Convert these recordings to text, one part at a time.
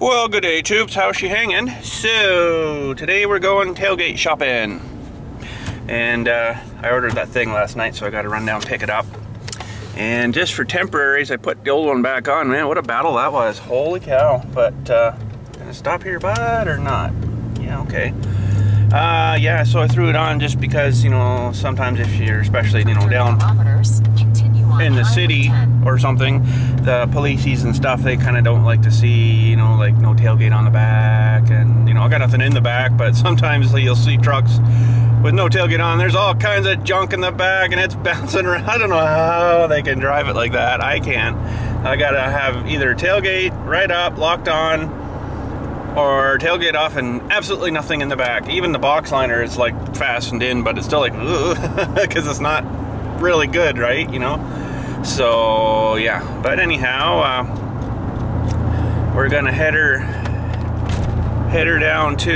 Well, good day, tubes. How's she hanging? So, today we're going tailgate shopping. And I ordered that thing last night, so I got to run down and pick it up. And just for temporaries, I put the old one back on. Man, what a battle that was. Holy cow. But, gonna stop here, bud, or not? Yeah, okay. Yeah, so I threw it on just because, you know, sometimes if you're, especially, you know, down in the city or something, the policies and stuff, they kind of don't like to see, you know, like no tailgate on the back. And, you know, I got nothing in the back, but sometimes you'll see trucks with no tailgate on. There's all kinds of junk in the back and it's bouncing around. I don't know how they can drive it like that. I can't. I gotta have either tailgate right up, locked on, or tailgate off and absolutely nothing in the back. Even the box liner is like fastened in, but it's still like, because it's not really good, right? You know? So yeah, but anyhow, we're gonna head her down to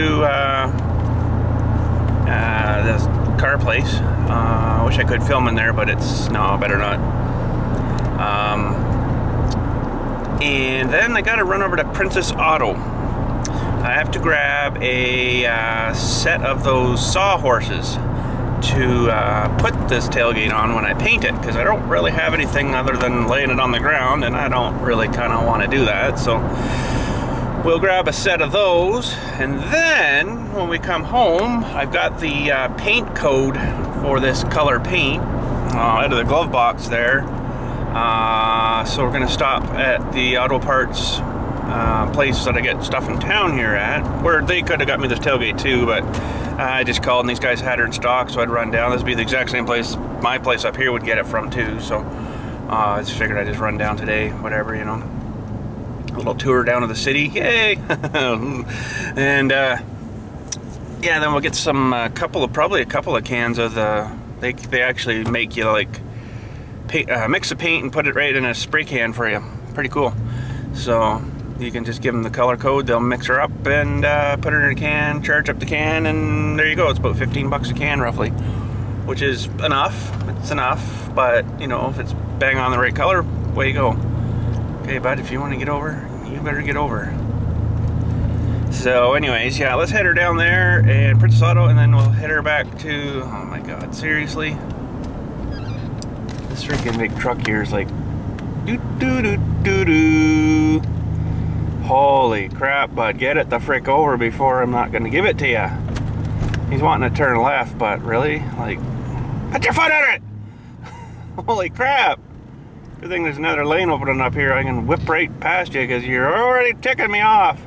this car place. I wish I could film in there, but it's no, better not. And then I gotta run over to Princess Auto. I have to grab a set of those sawhorses to put this tailgate on when I paint it, because I don't really have anything other than laying it on the ground, and I don't really kind of want to do that. So we'll grab a set of those, and then when we come home, I've got the paint code for this color paint out of the glove box there. So we're going to stop at the auto parts place that I get stuff in town here at, where they could have got me this tailgate too, but I just called and these guys had her in stock, so I'd run down. This would be the exact same place my place up here would get it from too, so I just figured I'd just run down today, whatever, you know. A little tour down to the city, yay! And yeah, then we'll get some probably a couple of cans of the, they actually make you like mix the paint and put it right in a spray can for you. Pretty cool. So you can just give them the color code, they'll mix her up and put her in a can, charge up the can, and there you go. It's about 15 bucks a can roughly, which is enough. It's enough, but you know, if it's bang on the right color, way you go. Okay, bud, if you want to get over, you better get over. So anyways, yeah, let's head her down there and Princess Auto, and then we'll head her back to, oh my god, seriously? This freaking big truck here is like doo-doo-doo-doo-doo. Holy crap, bud, get it the frick over before I'm not gonna give it to you. He's wanting to turn left, but really? Like, put your foot on it! Holy crap! Good thing there's another lane opening up here. I can whip right past you because you're already ticking me off.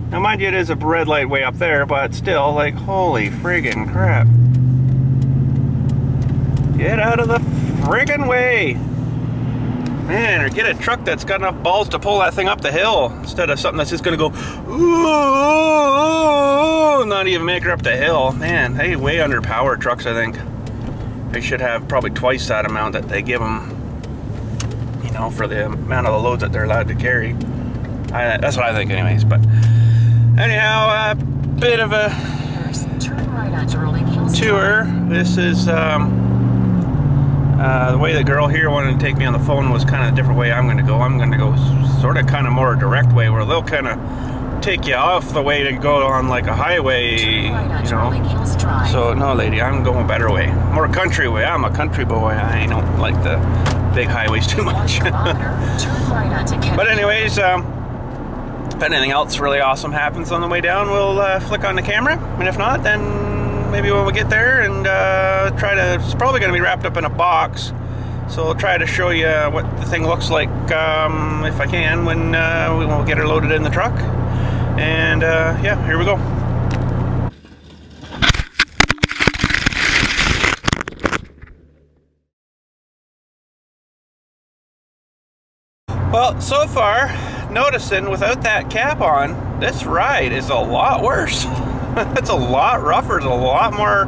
Now mind you, it is a red light way up there, but still, like, holy friggin' crap. Get out of the friggin' way! Man, or get a truck that's got enough balls to pull that thing up the hill instead of something that's just gonna go ooh, not even make her up the hill. Man, they way underpowered trucks, I think. They should have probably twice that amount that they give them, you know, for the amount of the loads that they're allowed to carry. That's what I think anyways, but anyhow, a bit of a tour. This is the way the girl here wanted to take me on the phone was kind of a different way I'm going to go. I'm going to go sort of kind of more direct way, where they'll kind of take you off the way to go on like a highway, you know. So no, lady, I'm going a better way, more country way. I'm a country boy. I don't like the big highways too much. But anyways, if anything else really awesome happens on the way down, we'll flick on the camera, and if not, then maybe when we get there and try to, it's probably going to be wrapped up in a box, so I'll try to show you what the thing looks like if I can when we will get her loaded in the truck. And yeah, here we go. Well, so far, noticing without that cap on, this ride is a lot worse. It's a lot rougher, it's a lot more,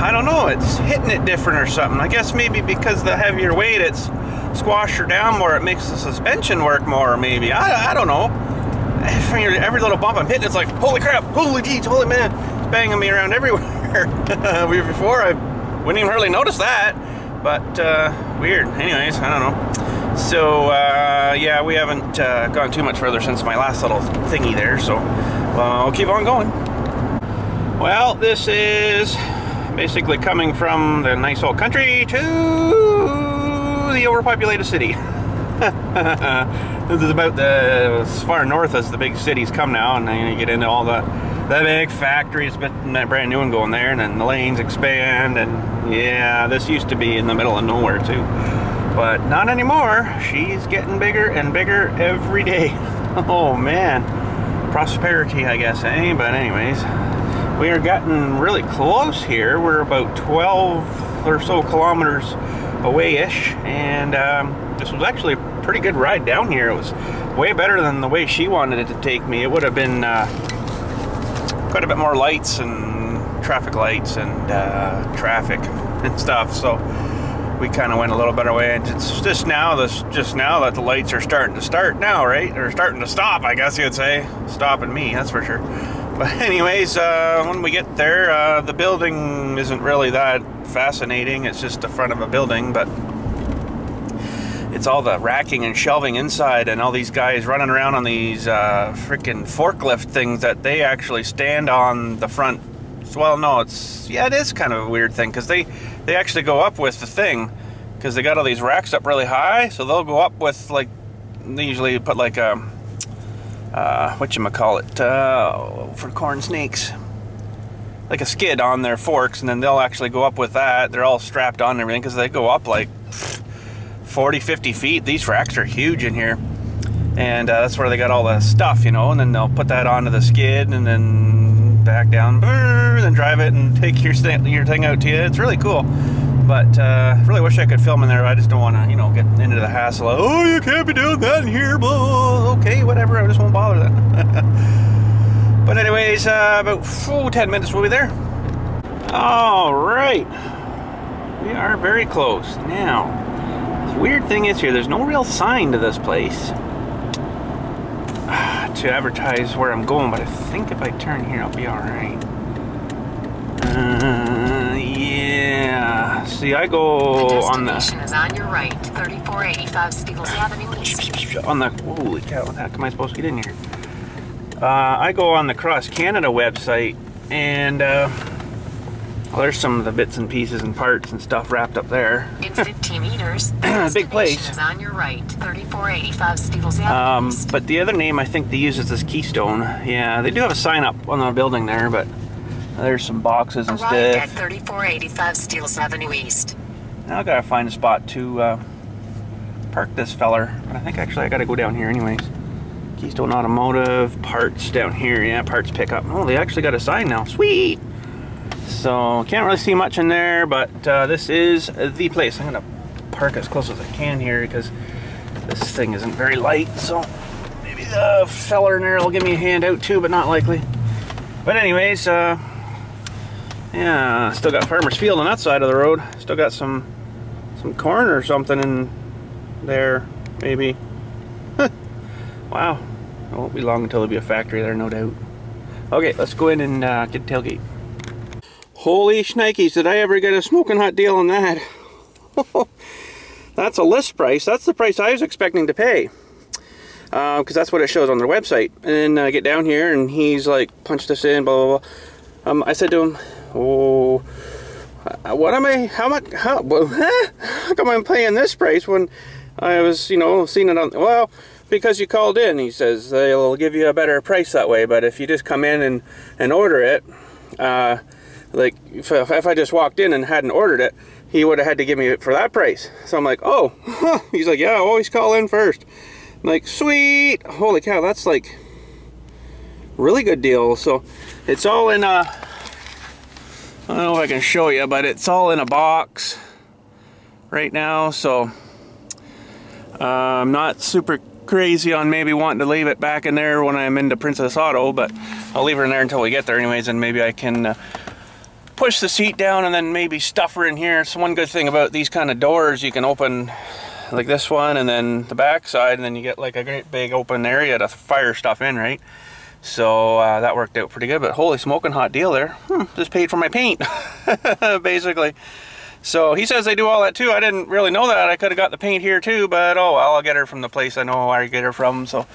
I don't know, it's hitting it different or something. I guess maybe because the heavier weight, it's squashed her down more, it makes the suspension work more, maybe. I don't know. Every little bump I'm hitting, it's like, holy crap, holy geez, holy man, it's banging me around everywhere. Before, I wouldn't even hardly notice that, but weird. Anyways, I don't know. So yeah, we haven't gone too much further since my last little thingy there, so I'll keep on going. Well, this is basically coming from the nice old country to the overpopulated city. This is about as far north as the big cities come now, and then you get into all the big factories, but that brand new one going there, and then the lanes expand, and yeah, this used to be in the middle of nowhere too, but not anymore. She's getting bigger and bigger every day. Oh man, prosperity, I guess, eh? But anyways, we are getting really close here. We're about 12 or so kilometers away-ish, and this was actually a pretty good ride down here. It was way better than the way she wanted it to take me. It would have been quite a bit more lights and traffic lights and traffic and stuff, so we kind of went a little better way. And it's just now that the lights are starting to start now, right? Or starting to stop, I guess you'd say. Stopping me, that's for sure. But anyways, when we get there, the building isn't really that fascinating. It's just the front of a building, but it's all the racking and shelving inside, and all these guys running around on these freaking forklift things that they actually stand on the front. Well, no, it is kind of a weird thing, because they actually go up with the thing, because they got all these racks up really high, so they'll go up with, like, they usually put like a whatchamacallit, for corn snakes, like a skid on their forks, and then they'll actually go up with that. They're all strapped on and everything, because they go up like 40-50 feet. These racks are huge in here, and that's where they got all the stuff, you know, and then they'll put that onto the skid and then back down, and then drive it and take your thing out to you. It's really cool. But really wish I could film in there. I just don't want to, you know, get into the hassle of, oh, you can't be doing that in here, blah. Okay, whatever, I just won't bother then. But anyways, about 10 minutes we'll be there. All right, we are very close. Now, the weird thing is here, there's no real sign to this place to advertise where I'm going, but I think if I turn here, I'll be all right. Yeah. See, I go on the destination is on your right, 3485 Steeles Avenue East. On the, holy cow, how am I supposed to get in here? I go on the Cross Canada website, and well, there's some of the bits and pieces and parts and stuff wrapped up there. In 15 meters, big place. Is on your right, 3485 Steeles Avenue East. But the other name I think they use is this Keystone. Yeah, they do have a sign up on the building there, but there's some boxes and stuff. At 3485 Steeles Avenue East. Now I gotta find a spot to park this feller. But I think actually I gotta go down here anyways. Keystone Automotive, parts down here. Yeah, parts pickup. Oh, they actually got a sign now. Sweet! So, can't really see much in there, but this is the place. I'm gonna park as close as I can here because this thing isn't very light, so maybe the feller in there will give me a hand out too, but not likely. But anyways, yeah, still got farmer's field on that side of the road. Still got some corn or something in there, maybe. Wow. It won't be long until there'll be a factory there, no doubt. Okay, let's go in and get tailgate. Holy shnikes, did I ever get a smoking hot deal on that? That's a list price. That's the price I was expecting to pay. Because that's what it shows on their website. And then I get down here and he's like, punch this in, blah, blah, blah. I said to him, oh, what am I, how come I'm paying this price when I was, you know, seeing it on, well, because you called in. He says they'll give you a better price that way, but if you just come in and order it, like if I just walked in and hadn't ordered it, he would have had to give me it for that price. So I'm like, oh, huh. He's like, yeah, always call in first. I'm like, sweet, holy cow, that's like really good deal. So it's all in a, I don't know if I can show you, but it's all in a box right now. So I'm not super crazy on maybe wanting to leave it back in there when I'm into Princess Auto, but I'll leave her in there until we get there anyways, and maybe I can push the seat down and then maybe stuff her in here. It's one good thing about these kind of doors, you can open like this one and then the back side, and then you get like a great big open area to fire stuff in, right? So that worked out pretty good, but holy smoking hot deal there. Just paid for my paint, basically. So he says they do all that too. I didn't really know that. I could have got the paint here too, but oh well, I'll get her from the place I know where I get her from, so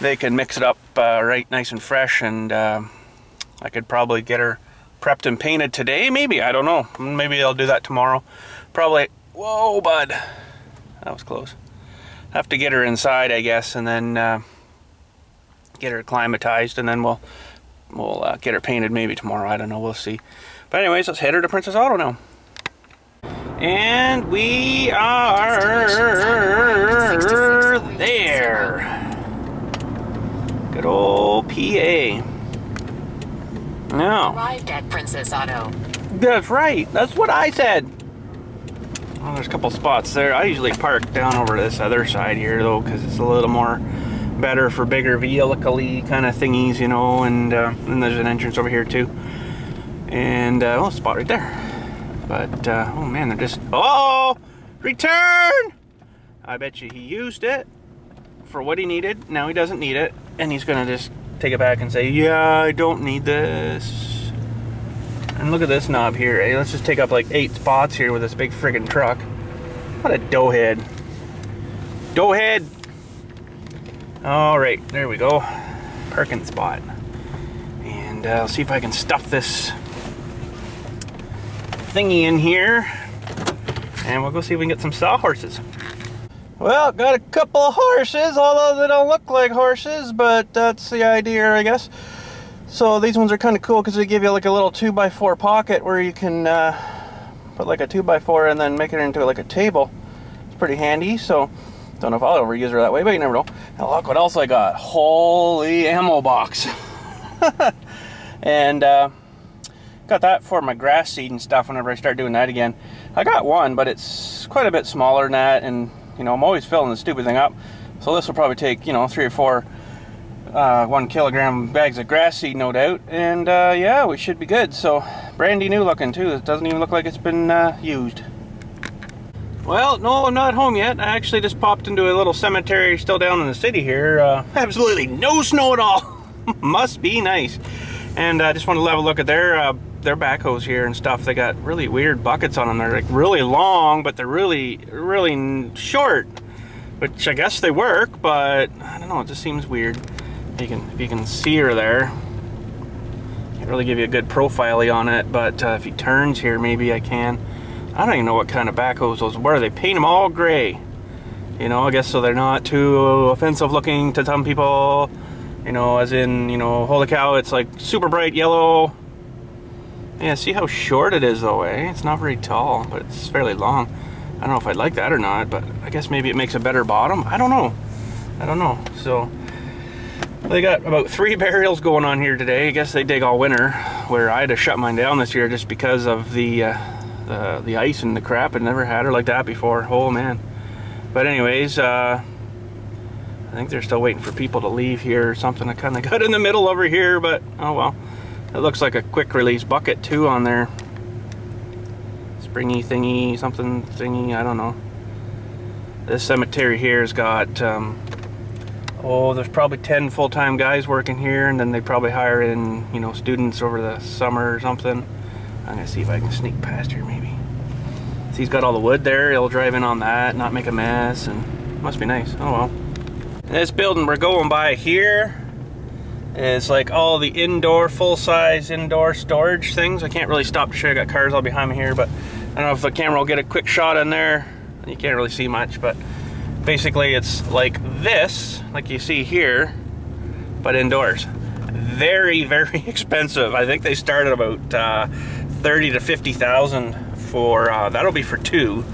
they can mix it up right nice and fresh, and I could probably get her prepped and painted today, maybe. I don't know. Maybe I'll do that tomorrow. Probably. Whoa, bud. That was close. Have to get her inside, I guess, and then get her acclimatized, and then we'll get her painted maybe tomorrow. I don't know. We'll see. But anyways, let's head her to Princess Auto now. And we are there. Good old PA. Now. Arrived at Princess Auto. That's right. That's what I said. Well, there's a couple spots there. I usually park down over this other side here though, because it's a little more better for bigger vehicle-y kind of thingies, you know. And there's an entrance over here too. And well, spot right there. But oh man, they're just return. I bet you he used it for what he needed. Now he doesn't need it, and he's gonna just take it back and say, yeah, I don't need this. And look at this knob here. Hey, let's just take up like 8 spots here with this big friggin' truck. What a doughhead. Doughhead. All right, there we go. Parking spot. And I'll see if I can stuff this thingy in here, and we'll go see if we can get some sawhorses. Well, got a couple of horses, although they don't look like horses, but that's the idea, I guess. So these ones are kind of cool because they give you like a little 2x4 pocket where you can put like a 2x4 and then make it into like a table. It's pretty handy, so don't know if I'll ever use her that way, but you never know. Now look what else I got. Holy ammo box. And got that for my grass seed and stuff whenever I start doing that again. I got one, but it's quite a bit smaller than that, and you know, I'm always filling the stupid thing up. So this will probably take, you know, 3 or 4 1 kilogram bags of grass seed, no doubt. And yeah, we should be good. So brandy new looking too. It doesn't even look like it's been used. Well, no, I'm not home yet. I actually just popped into a little cemetery still down in the city here. Absolutely no snow at all. Must be nice. And I just want to level look at their backhoes here and stuff. They got really weird buckets on them. They're like really long, but they're really, really short. Which I guess they work, but I don't know. It just seems weird. If you can see her there, can't really give you a good profile on it. But if he turns here, maybe I can. I don't even know what kind of backhoes those were. They paint them all gray. You know, I guess so they're not too offensive looking to some people. You know, as in, you know, holy cow, it's like super bright yellow. Yeah, see how short it is though, eh? It's not very tall, but it's fairly long. I don't know if I'd like that or not, but I guess maybe it makes a better bottom. I don't know. I don't know. So they got about 3 burials going on here today. I guess they dig all winter, where I had to shut mine down this year just because of the ice and the crap. I'd never had her like that before. Oh man. But anyways, I think they're still waiting for people to leave here or something. I kind of got in the middle over here, but oh well. It looks like a quick release bucket too on there. Springy thingy, something thingy, I don't know. This cemetery here has got, oh, there's probably 10 full-time guys working here, and then they probably hire in, you know, students over the summer or something. I'm gonna see if I can sneak past here maybe. So he's got all the wood there. He'll drive in on that, not make a mess, and must be nice. Oh well. This building we're going by here is like all the indoor, full-size indoor storage things. I can't really stop to show you. I got cars all behind me here, but I don't know if the camera will get a quick shot in there. You can't really see much, but basically it's like this, like you see here, but indoors. Very, very expensive. I think they start at about 30 to 50,000 for that'll be for 2.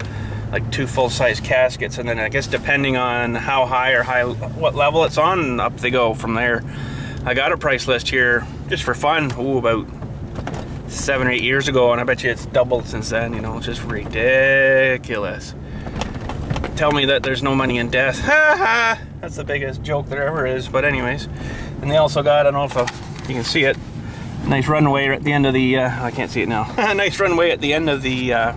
Like 2 full-size caskets, and then I guess depending on how high or what level it's on, up they go from there. I got a price list here just for fun, ooh, about 7 or 8 years ago, and I bet you it's doubled since then. You know, it's just ridiculous. Tell me that there's no money in death. Ha ha! That's the biggest joke there ever is. But anyways, and they also got, I don't know if you can see it, nice runway at the end of the. I can't see it now. Nice runway at the end of the.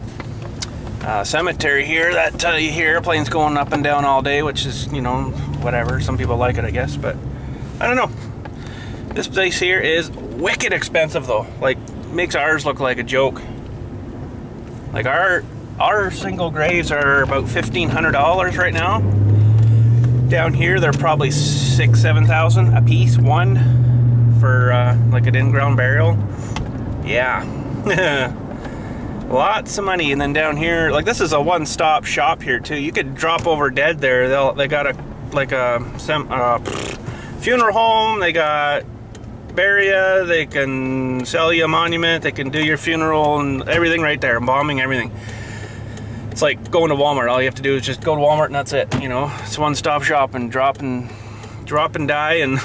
Cemetery here that you hear airplanes going up and down all day, which is, you know, whatever. Some people like it, I guess, but I don't know. This place here is wicked expensive though. Like, makes ours look like a joke. Like our our single graves are about $1,500 right now. Down here, they're probably $6,000-7,000 a piece, one for like an in-ground burial. Yeah, lots of money. And then down here, like this is a one-stop shop here too. You could drop over dead there. They got a funeral home. They got bury, they can sell you a monument, they can do your funeral and everything right there, embalming, everything. It's like going to Walmart. All you have to do is just go to Walmart and that's it, you know. It's one-stop shop, and drop and die and,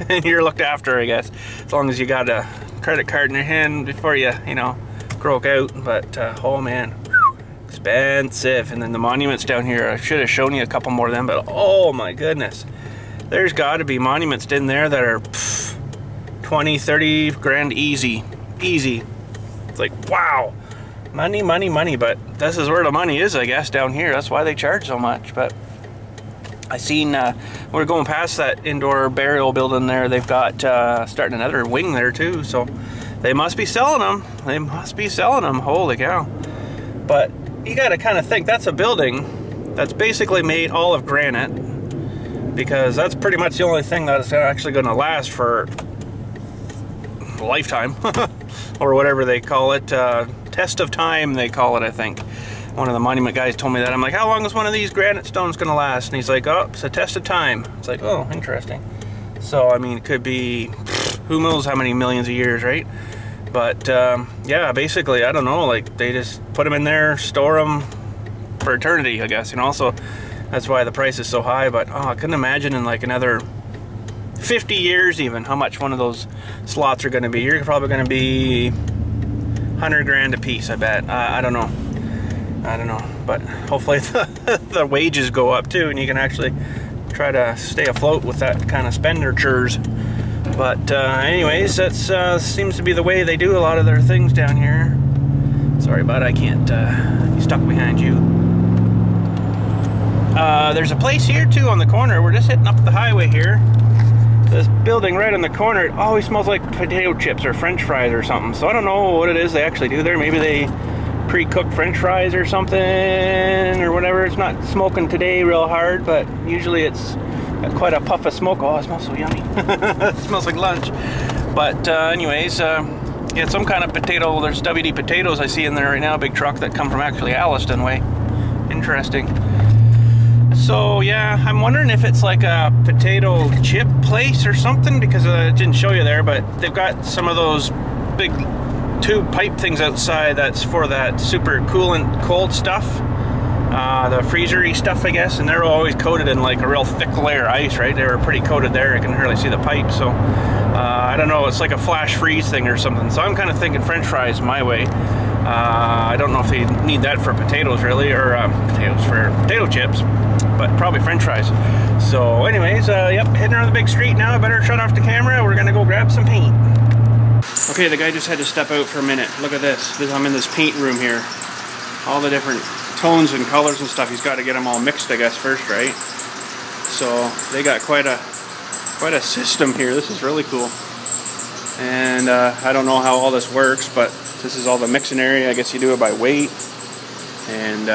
and you're looked after, I guess, as long as you got a credit card in your hand before you know, croak out. But oh man, expensive. And then the monuments down here, I should have shown you a couple more of them, but oh my goodness, there's got to be monuments in there that are 20-30 grand easy. It's like, wow, money. But this is where the money is, I guess, down here. That's why they charge so much. But I seen we're going past that indoor burial building there. They've got starting another wing there too, so they must be selling them. Holy cow. But you got to kind of think, that's a building that's basically made all of granite, because that's pretty much the only thing that's actually going to last for a lifetime or whatever they call it, test of time they call it, I think. One of the monument guys told me that. I'm like, how long is one of these granite stones gonna last? And he's like, oh, it's a test of time. It's like, oh, interesting. So I mean, it could be who knows how many millions of years, right? But yeah, basically, I don't know, like they just put them in there, store them for eternity, I guess, you know. So that's why the price is so high. But oh, I couldn't imagine in like another 50 years even how much one of those slots are going to be. You're probably going to be 100 grand a piece, I bet. I don't know, but hopefully the wages go up too, and you can actually try to stay afloat with that kind of expenditures. But anyways, that's seems to be the way they do a lot of their things down here. Sorry, bud, I can't be stuck behind you. There's a place here too on the corner. We're just hitting up the highway here. This building right in the corner, it always smells like potato chips or french fries or something. So I don't know what it is they actually do there. Maybe they pre-cook french fries or something or whatever. It's not smoking today real hard, but usually it's got quite a puff of smoke. Oh, it smells so yummy. It smells like lunch. But anyways, yeah, some kind of potato. There's WD potatoes I see in there right now. A big truck that come from actually Alliston way. Interesting. So yeah, I'm wondering if it's like a potato chip place or something, because I didn't show you there, but they've got some of those big tube pipe things outside that's for that super coolant cold stuff, the freezery stuff, I guess, and they're always coated in like a real thick layer of ice, right? They were pretty coated there. I can hardly see the pipe, so I don't know, it's like a flash freeze thing or something. So I'm kind of thinking french fries my way. I don't know if they need that for potatoes really, or potatoes for potato chips, but probably french fries. So anyways, yep, heading around the big street now. I better shut off the camera. We're gonna go grab some paint. Okay, the guy just had to step out for a minute. Look at this. I'm in this paint room here. All the different tones and colors and stuff. He's got to get them all mixed, I guess, first, right? So they got quite a system here. This is really cool. And I don't know how all this works, but this is all the mixing area. I guess you do it by weight. And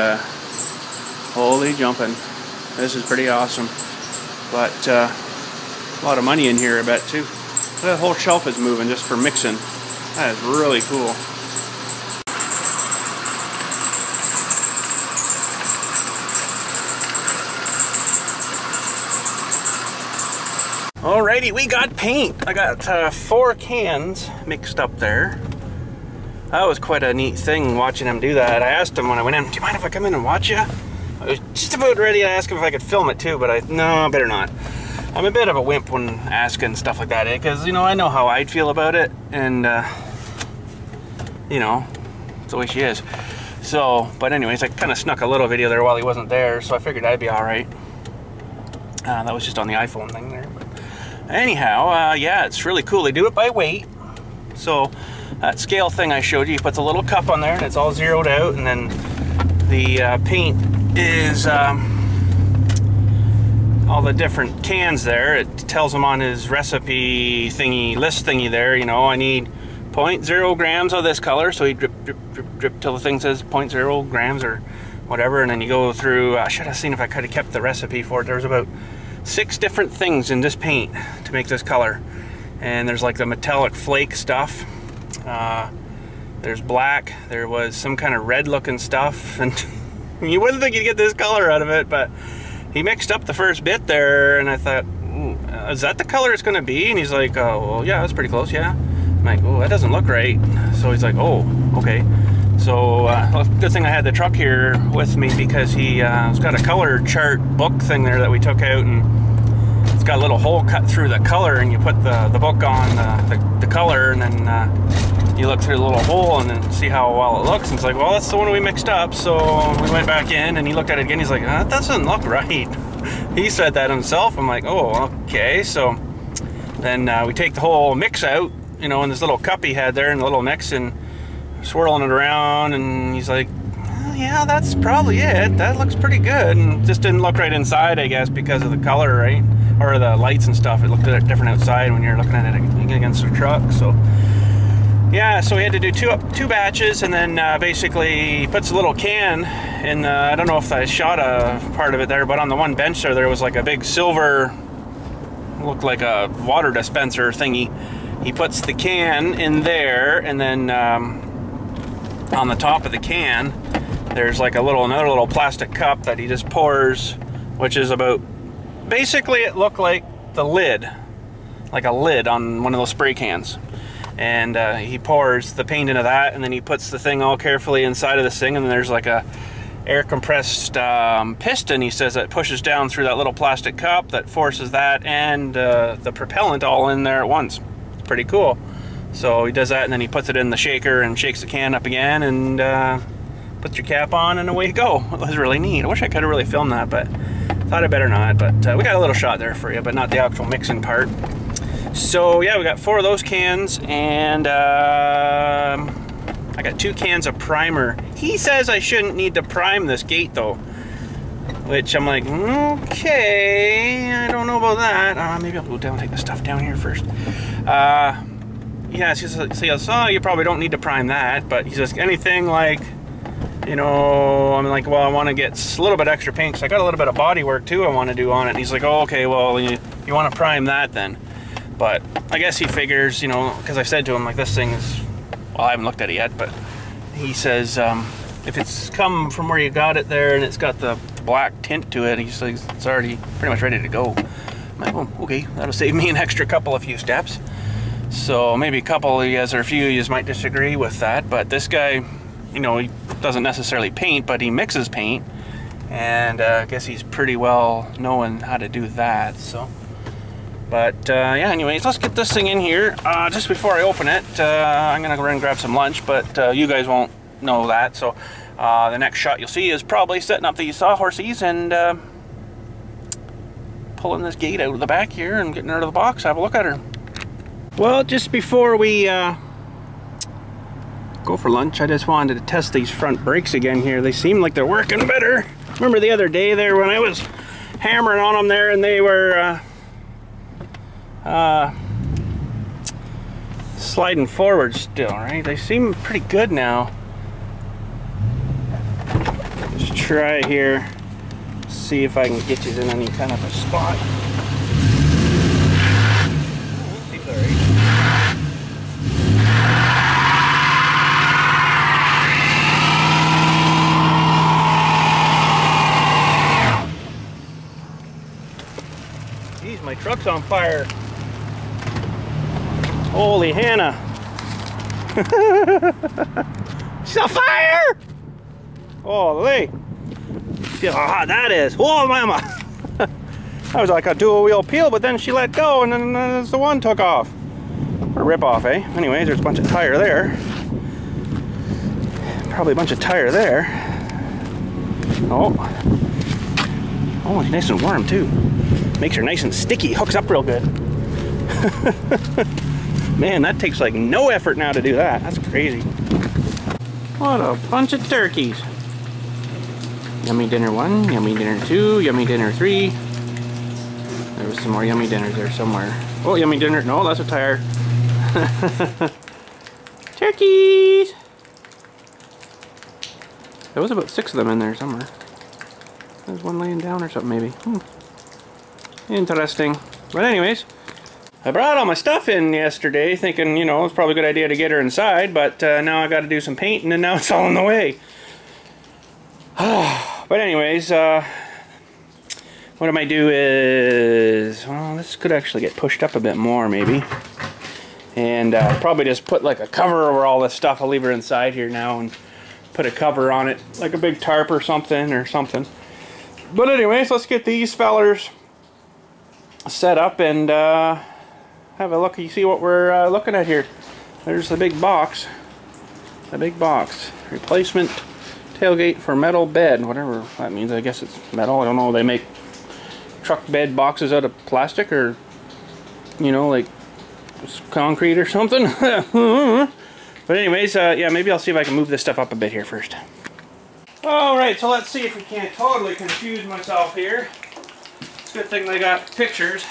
holy jumping. This is pretty awesome. But a lot of money in here, I bet, too. The whole shelf is moving just for mixing. That is really cool. Alrighty, we got paint. I got 4 cans mixed up there. That was quite a neat thing watching him do that. I asked him when I went in, do you mind if I come in and watch you? I was just about ready to ask him if I could film it too, but no, better not. I'm a bit of a wimp when asking stuff like that, because, you know, I know how I'd feel about it, and, you know, it's the way she is. So, but anyways, I kind of snuck a little video there while he wasn't there, so I figured I'd be alright. That was just on the iPhone thing there. But anyhow, yeah, it's really cool. They do it by weight. So, that scale thing I showed you, he puts a little cup on there, and it's all zeroed out, and then the paint is... all the different cans there. It tells him on his recipe thingy, list thingy there, you know, I need 0.0 grams of this color. So you drip, drip, drip, drip till the thing says 0.0 grams or whatever, and then you go through. I should have seen if I could have kept the recipe for it. There's about 6 different things in this paint to make this color, and there's like the metallic flake stuff. There's black. There was some kind of red looking stuff, and you wouldn't think you'd get this color out of it, but he mixed up the first bit there, and I thought, is that the color it's going to be? And he's like, oh, well, yeah, that's pretty close, yeah. I'm like, oh, that doesn't look right. So he's like, oh, okay. So good thing I had the truck here with me, because he's got a color chart book thing there that we took out, and it's got a little hole cut through the color, and you put the book on the color, and then you look through the little hole and then see how well it looks. And it's like, well, that's the one we mixed up. So we went back in, and he looked at it again. He's like, that doesn't look right. He said that himself. I'm like, oh, okay. So then we take the whole mix out, you know, in this little cup he had there, in the little mix, and swirling it around, and he's like, well, yeah, that's probably it. That looks pretty good. And just didn't look right inside, I guess, because of the color, right? Or the lights and stuff. It looked different outside when you're looking at it against the truck. So yeah, so we had to do two batches, and then basically he puts a little can in. I don't know if I shot a part of it there, but on the one bench there was like a big silver, looked like a water dispenser thingy. He puts the can in there, and then on the top of the can there's like another little plastic cup that he just pours, which is about, basically it looked like the lid, like a lid on one of those spray cans. And he pours the paint into that, and then he puts the thing all carefully inside of this thing, and then there's like a air compressed piston, he says, that pushes down through that little plastic cup that forces that and the propellant all in there at once. It's pretty cool. So he does that, and then he puts it in the shaker and shakes the can up again, and puts your cap on, and away you go. It was really neat. I wish I could have really filmed that, but thought I better not. But we got a little shot there for you, but not the actual mixing part. So yeah, we got 4 of those cans, and I got 2 cans of primer. He says I shouldn't need to prime this gate though, which I'm like, okay, I don't know about that. Maybe I'll go down and take the stuff down here first. Yeah, he says, oh, you probably don't need to prime that, but he says anything like, you know, I'm like, well, I want to get a little bit extra paint, because I got a little bit of body work too I want to do on it. And he's like, oh, okay, well, you want to prime that then. But I guess he figures, you know, because I said to him, like, this thing is, well, I haven't looked at it yet, but he says, if it's come from where you got it there and it's got the black tint to it, he says it's already pretty much ready to go. I'm like, oh, okay, that'll save me an extra few steps. So maybe a couple of you guys, or a few of you might disagree with that, but this guy, you know, he doesn't necessarily paint, but he mixes paint, and I guess he's pretty well knowing how to do that. So, but yeah, anyways, let's get this thing in here. Just before I open it, I'm gonna go run and grab some lunch, but you guys won't know that. So the next shot you'll see is probably setting up these sawhorses and pulling this gate out of the back here and getting her out of the box. Have a look at her. Well, just before we go for lunch, I just wanted to test these front brakes again here. They seem like they're working better. Remember the other day there when I was hammering on them there, and they were sliding forward still, right? They seem pretty good now. Just try here, see if I can get you in any kind of a spot. Geez, my truck's on fire. Holy Hannah. She's on fire! Holy. See how hot that is. Whoa, mama. That was like a dual wheel peel, but then she let go and then the one took off. What a rip off, eh? Anyways, there's a bunch of tire there. Probably a bunch of tire there. Oh, it's nice and warm too. Makes her nice and sticky, hooks up real good. Man, that takes like no effort now to do that. That's crazy. What a bunch of turkeys. Yummy dinner 1, yummy dinner 2, yummy dinner 3. There was some more yummy dinners there somewhere. Oh, yummy dinner, no, that's a tire. Turkeys! There was about 6 of them in there somewhere. There's one laying down or something maybe. Interesting. But anyways, I brought all my stuff in yesterday thinking, you know, it was probably a good idea to get her inside, but now I got to do some painting and now it's all in the way. But anyways, what I might do is, well, this could actually get pushed up a bit more maybe. And probably just put like a cover over all this stuff. I'll leave her inside here now and put a cover on it, like a big tarp or something. But anyways, let's get these fellers set up and have a look. You see what we're looking at here. There's the big box. The big box. Replacement tailgate for metal bed. Whatever that means. I guess it's metal. I don't know. They make truck bed boxes out of plastic or, you know, like concrete or something. But anyways, yeah, maybe I'll see if I can move this stuff up a bit here first. Alright, so let's see if we can't totally confuse myself here. It's a good thing they got pictures,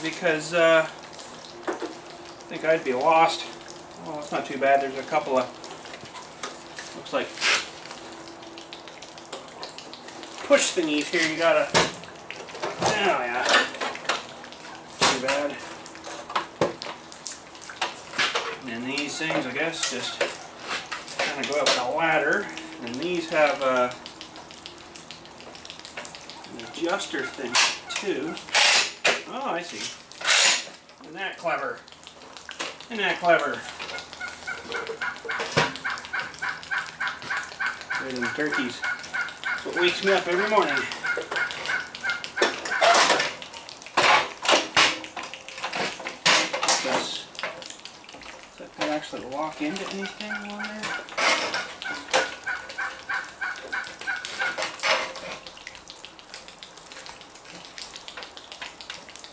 because I think I'd be lost. Well, it's not too bad. There's a couple of, looks like, push thingies here. You gotta, oh yeah, too bad. And these things, I guess, just kind of go up a ladder. And these have an adjuster thing too. Oh, I see. Isn't that clever? Isn't that clever? Better than turkeys. That's what wakes me up every morning. Does that actually lock into anything on there?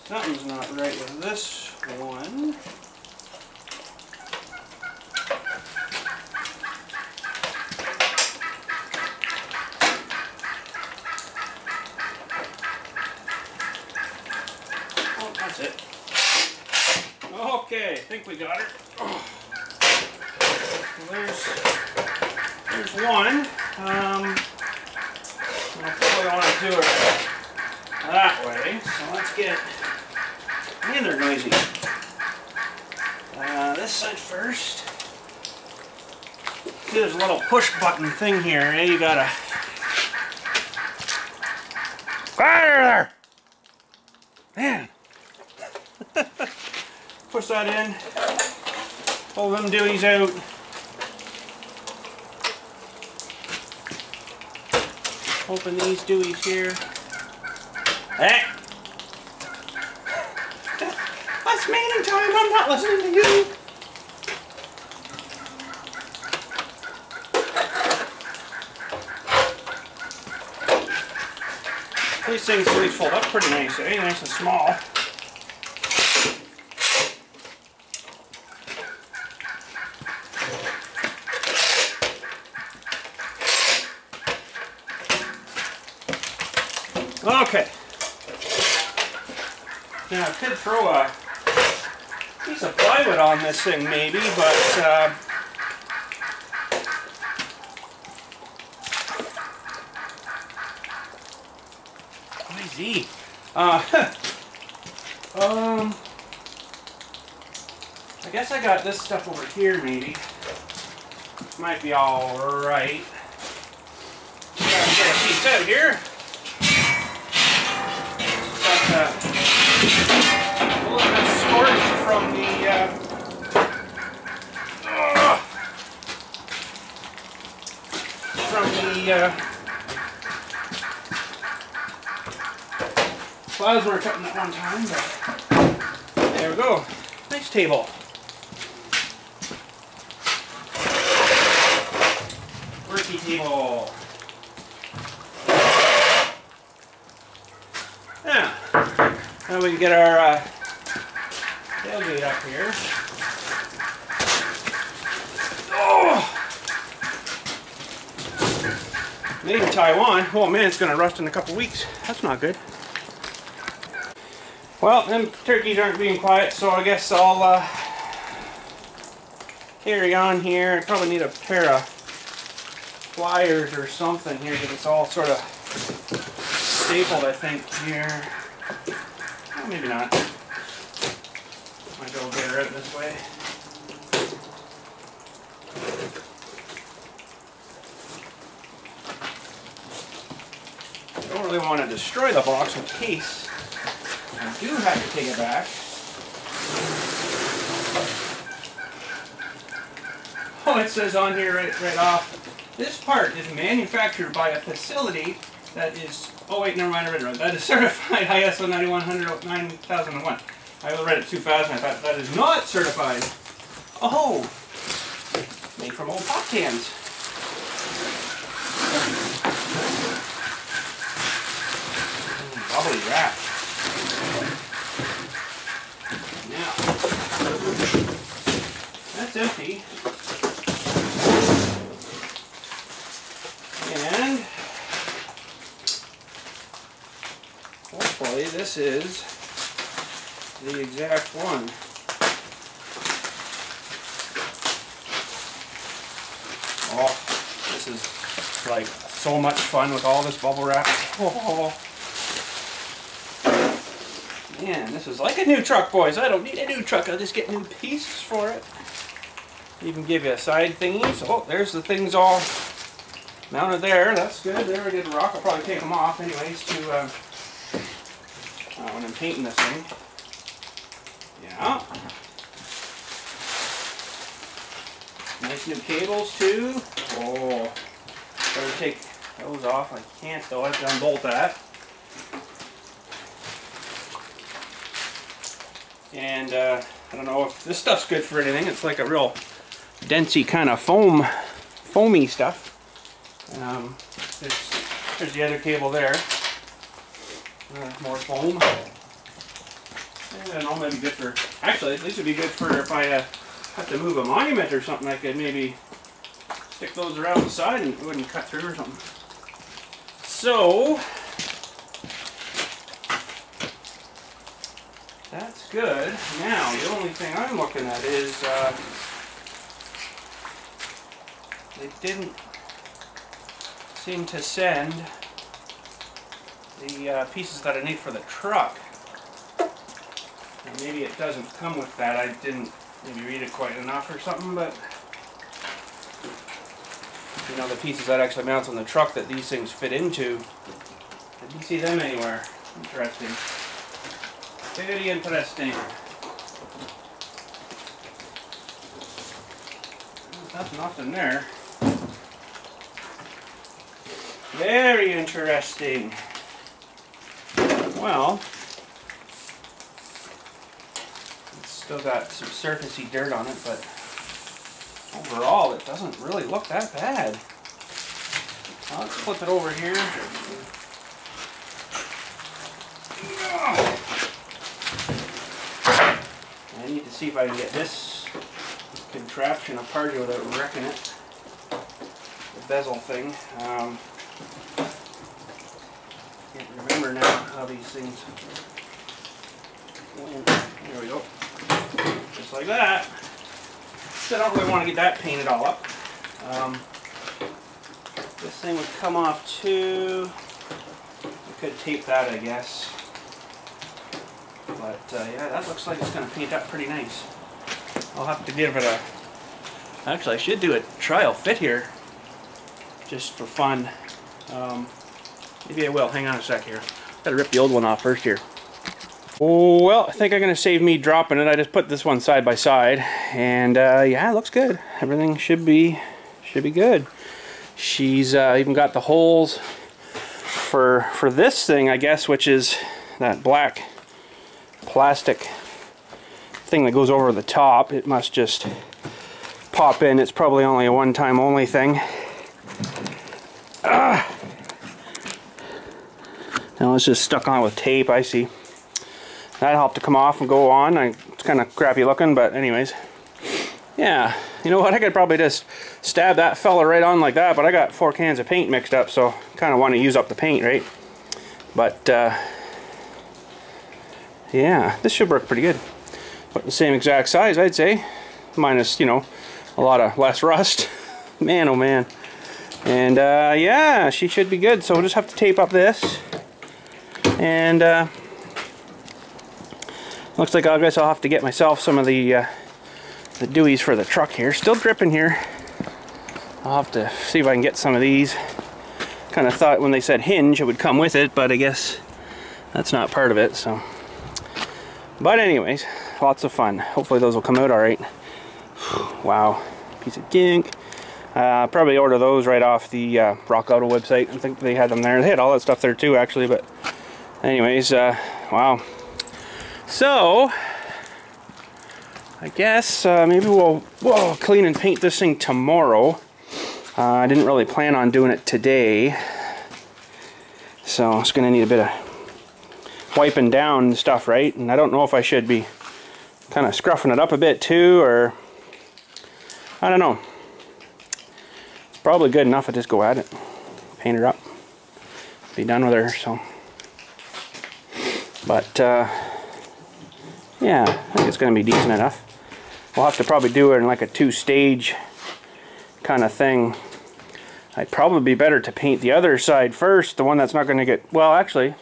Something's not right with this one. Oh, that's it. Okay, I think we got it. Oh. Well, there's one. I probably want to do it that way. So let's get. Man, they're noisy. This side first. See, there's a little push button thing here. Eh? You gotta. Get out of there! Man. Push that in. Pull them doohies out. Open these doohies here. Hey! It's mating time, I'm not listening to you. These things always fold up pretty nice, eh? Nice and small. Okay. Now I could throw a piece of plywood on this thing maybe, but easy. I guess I got this stuff over here maybe. Might be alright. Gotta get a piece out here. Got a little bit of scorch from the plasma we're cutting at one time, but there we go. Nice table. Worky table. Yeah. Now we can get our tailgate up here. Oh! Made in Taiwan. Oh man, it's going to rust in a couple weeks. That's not good. Well, them turkeys aren't being quiet, so I guess I'll carry on here. I probably need a pair of pliers or something here because it's all sort of stapled, I think, here. Oh, maybe not. Might go better out this way. I don't really want to destroy the box in case I do have to take it back. Oh, it says on here right off, this part is manufactured by a facility that is, oh wait, never mind, I read it wrong. That is certified ISO 9001. I read it too fast and I thought that is not certified. Oh, made from old pop cans. Bubbly wrap. Now, that's empty. And hopefully this is the exact one. Oh, this is like so much fun with all this bubble wrap. Oh. Man, this is like a new truck, boys. I don't need a new truck. I'll just get new pieces for it. Even give you a side thingy. So, oh, there's the things all mounted there. That's good. There we did a rock. I'll probably take them off anyways to when I'm painting this thing. Yeah. Nice new cables too. Oh, better take those off. I can't though. I have to unbolt that. And I don't know if this stuff's good for anything. It's like a real densey kind of foamy stuff. There's the other cable there. More foam. I don't know, maybe good for, actually at least it'd be good for if I have to move a monument or something. I could maybe stick those around the side and it wouldn't cut through or something. So that's good. Now the only thing I'm looking at is they didn't seem to send the pieces that I need for the truck. And maybe it doesn't come with that. I didn't maybe read it quite enough or something, but you know, the pieces that actually mount on the truck that these things fit into, I didn't see them anywhere. Interesting. Very interesting. There's nothing there. Very interesting. Well, it's still got some surfacey dirt on it, but overall it doesn't really look that bad. Now let's flip it over here. I need to see if I can get this contraption apart here without wrecking it. The bezel thing. Can't remember now how these things. There we go. Just like that. So I don't really want to get that painted all up. This thing would come off too. I could tape that, I guess. But yeah, that looks like it's going to paint up pretty nice. I'll have to give it a... Actually, I should do a trial fit here. Just for fun. Maybe I will. Hang on a sec here. Gotta rip the old one off first here. Oh, well, I think I'm going to save me dropping it. I just put this one side by side. And yeah, it looks good. Everything should be good. She's even got the holes for this thing, I guess, which is that black plastic thing that goes over the top. It must just pop in. It's probably only a one-time only thing. Now it's just stuck on with tape, I see. That helped to come off and go on. It's kind of crappy looking, but anyways. Yeah, you know what? I could probably just stab that fella right on like that, but I got 4 cans of paint mixed up, so kind of want to use up the paint, right? But yeah, this should work pretty good. But the same exact size, I'd say. Minus, you know, a lot of less rust. Man, oh man. And yeah, she should be good. So we'll just have to tape up this. And looks like I guess I'll have to get myself some of the dewies for the truck here. Still dripping here. I'll have to see if I can get some of these. Kind of thought when they said hinge it would come with it, but I guess that's not part of it. So, but anyways, lots of fun. Hopefully those will come out all right. Wow, piece of gink. Probably order those right off the Rock Auto website. I think they had them there. They had all that stuff there too, actually. But anyways, wow. So I guess maybe we'll clean and paint this thing tomorrow. I didn't really plan on doing it today, so it's going to need a bit of wiping down and stuff, right? And I don't know if I should be kind of scruffing it up a bit too, or I don't know. It's probably good enough to just go at it, paint her up, be done with her. So, but yeah, I think it's going to be decent enough. We'll have to probably do it in like a 2-stage kind of thing. I'd probably be better to paint the other side first, the one that's not going to get, well actually,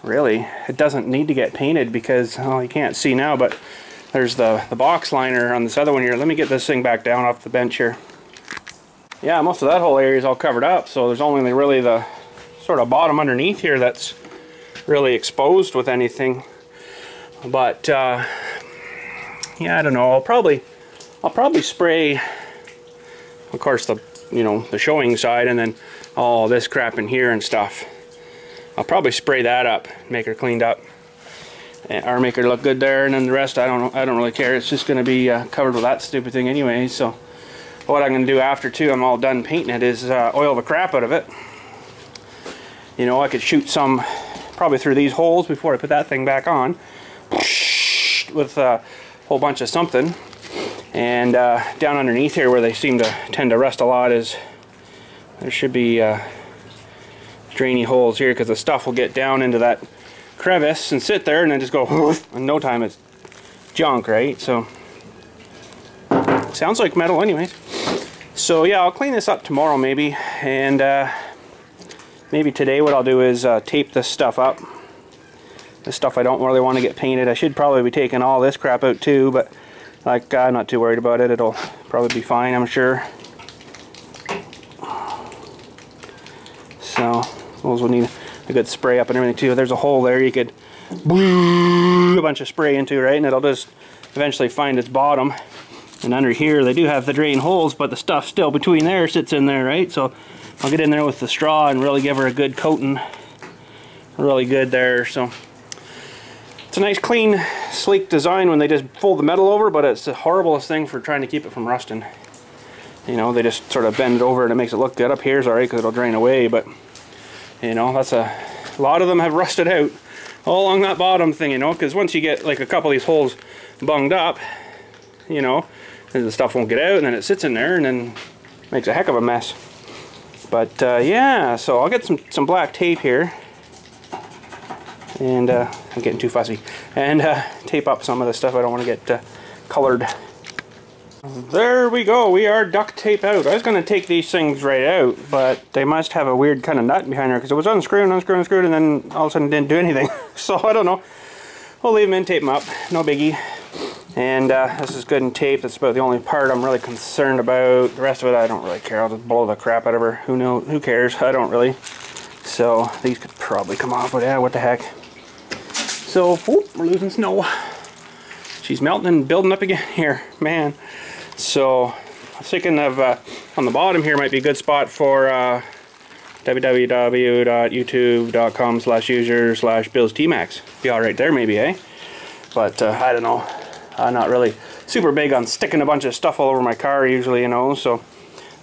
really, it doesn't need to get painted because, oh, you can't see now, but there's the box liner on this other one here. Let me get this thing back down off the bench here. Yeah, most of that whole area is all covered up, so there's only really the sort of bottom underneath here that's really exposed with anything. But yeah, I don't know. I'll probably spray, of course, the the showing side, and then all this crap in here and stuff. I'll probably spray that up, make her cleaned up, or make her look good there, and then the rest I don't really care. It's just going to be covered with that stupid thing anyway. So what I'm going to do after too, I'm all done painting it, is oil the crap out of it. You know, I could shoot some probably through these holes before I put that thing back on with a whole bunch of something. And down underneath here where they seem to tend to rust a lot is, there should be drainy holes here, because the stuff will get down into that crevice and sit there and then just go in no time it's junk, right? So sounds like metal anyways. So yeah, I'll clean this up tomorrow maybe, and maybe today what I'll do is tape this stuff up. This stuff I don't really want to get painted. I should probably be taking all this crap out too, but like, I'm not too worried about it. It'll probably be fine, I'm sure. So those will need a good spray up and everything too. There's a hole there you could a bunch of spray into, right? And it'll just eventually find its bottom. And under here they do have the drain holes, but the stuff still between there sits in there, right? So I'll get in there with the straw and really give her a good coating. Really good there. So it's a nice, clean, sleek design when they just fold the metal over, but it's the horriblest thing for trying to keep it from rusting. You know, they just sort of bend it over and it makes it look good. Up here's alright because it'll drain away, but you know, that's a lot of them have rusted out all along that bottom thing, you know, because once you get like a couple of these holes bunged up, you know, the stuff won't get out and then it sits in there and then makes a heck of a mess. But yeah, so I'll get some black tape here. And I'm getting too fussy, and tape up some of the stuff I don't want to get colored. There we go, we are duct tape out. I was going to take these things right out, but they must have a weird kind of nut behind there, because it was unscrewed, and then all of a sudden didn't do anything. So I don't know, we'll leave them in, tape them up, no biggie. And this is good and taped. That's about the only part I'm really concerned about. The rest of it I don't really care. I'll just blow the crap out of her. Who cares? I don't really. So these could probably come off, but yeah, what the heck. So, whoop, we're losing snow. She's melting and building up again here, man. So, I was thinking of, on the bottom here might be a good spot for www.youtube.com/user/BILLSTMAXX. Be alright there maybe, eh? But, I don't know. I'm not really super big on sticking a bunch of stuff all over my car usually, you know, so.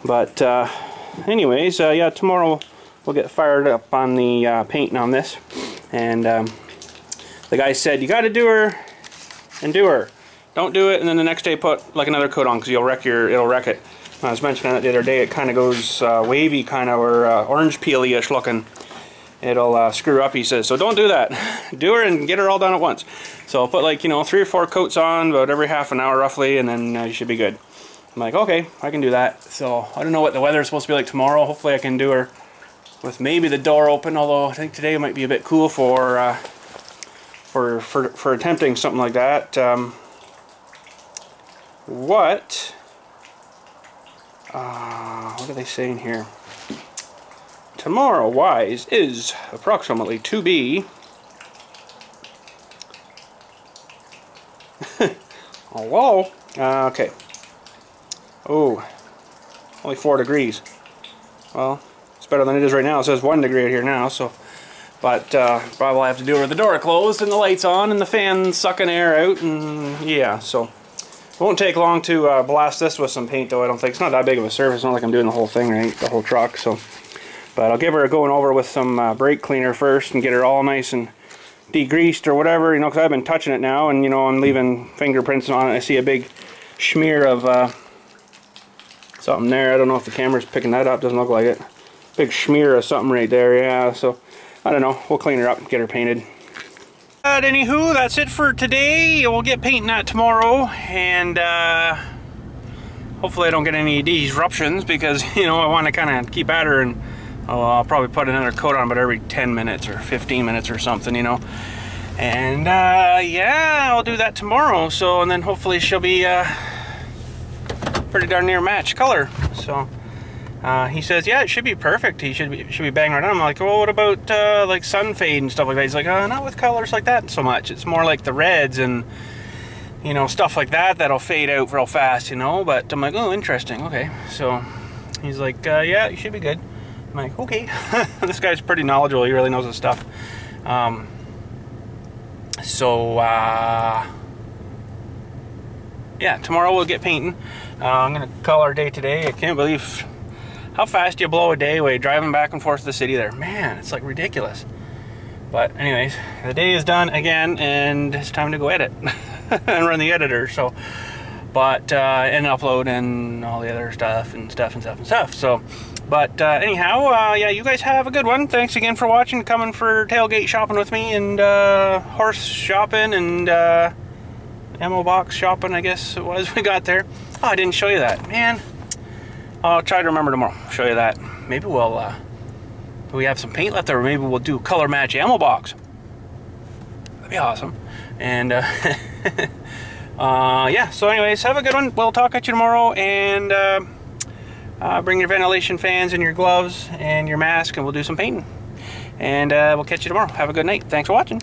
But, anyways, yeah, tomorrow we'll get fired up on the painting on this. And, the guy said, you got to do her and do her. Don't do it and then the next day put like another coat on, because it'll wreck it. When I was mentioning that the other day, it kind of goes wavy kind of, or orange peely-ish looking. It'll screw up, he says. So don't do that. Do her and get her all done at once. So I'll put like, you know, 3 or 4 coats on about every half an hour roughly, and then you should be good. I'm like, okay, I can do that. So I don't know what the weather is supposed to be like tomorrow. Hopefully I can do her with maybe the door open, although I think today might be a bit cool for attempting something like that. What are they saying here? Tomorrow wise is approximately to be hello. Okay. Oh, only 4 degrees. Well, it's better than it is right now. It says 1 degree out here now, so. But probably have to do it with the door closed and the lights on and the fan sucking air out, and yeah, so. It won't take long to blast this with some paint, though. I don't think it's not that big of a surface. It's not like I'm doing the whole thing, right? The whole truck. So, but I'll give her a going over with some brake cleaner first and get her all nice and degreased or whatever, you know, because I've been touching it now, and you know, I'm leaving fingerprints on it. I see a big smear of something there. I don't know if the camera's picking that up. Doesn't look like it. Big smear of something right there. Yeah. So I don't know. We'll clean her up and get her painted. But anywho, that's it for today. We'll get painting that tomorrow, and hopefully I don't get any disruptions, because you know I want to kind of keep at her, and I'll probably put another coat on, but every 10 minutes or 15 minutes or something, you know. And yeah, I'll do that tomorrow. So, and then hopefully she'll be pretty darn near match color. So he says, yeah, it should be perfect. He should be bang right on. I'm like, well, what about like sun fade and stuff like that? He's like, not with colors like that so much. It's more like the reds and, you know, stuff like that that'll fade out real fast, you know. But I'm like, oh, interesting. Okay. So he's like, yeah, you should be good. I'm like, okay. This guy's pretty knowledgeable. He really knows his stuff. Yeah, tomorrow we'll get painting. I'm gonna call our day today. I can't believe how fast you blow a day away driving back and forth to the city there. Man, it's like ridiculous. But anyways, the day is done again, and it's time to go edit and run the editor. So, but and upload and all the other stuff. So, but anyhow, yeah, you guys have a good one. Thanks again for watching, coming for tailgate shopping with me, and horse shopping, and ammo box shopping, I guess it was. We got there. Oh, I didn't show you that, man. I'll try to remember tomorrow. Show you that. Maybe we'll we have some paint left over. Maybe we'll do color match ammo box. That'd be awesome. And yeah. So, anyways, have a good one. We'll talk at you tomorrow, and bring your ventilation fans and your gloves and your mask, and we'll do some painting. And we'll catch you tomorrow. Have a good night. Thanks for watching.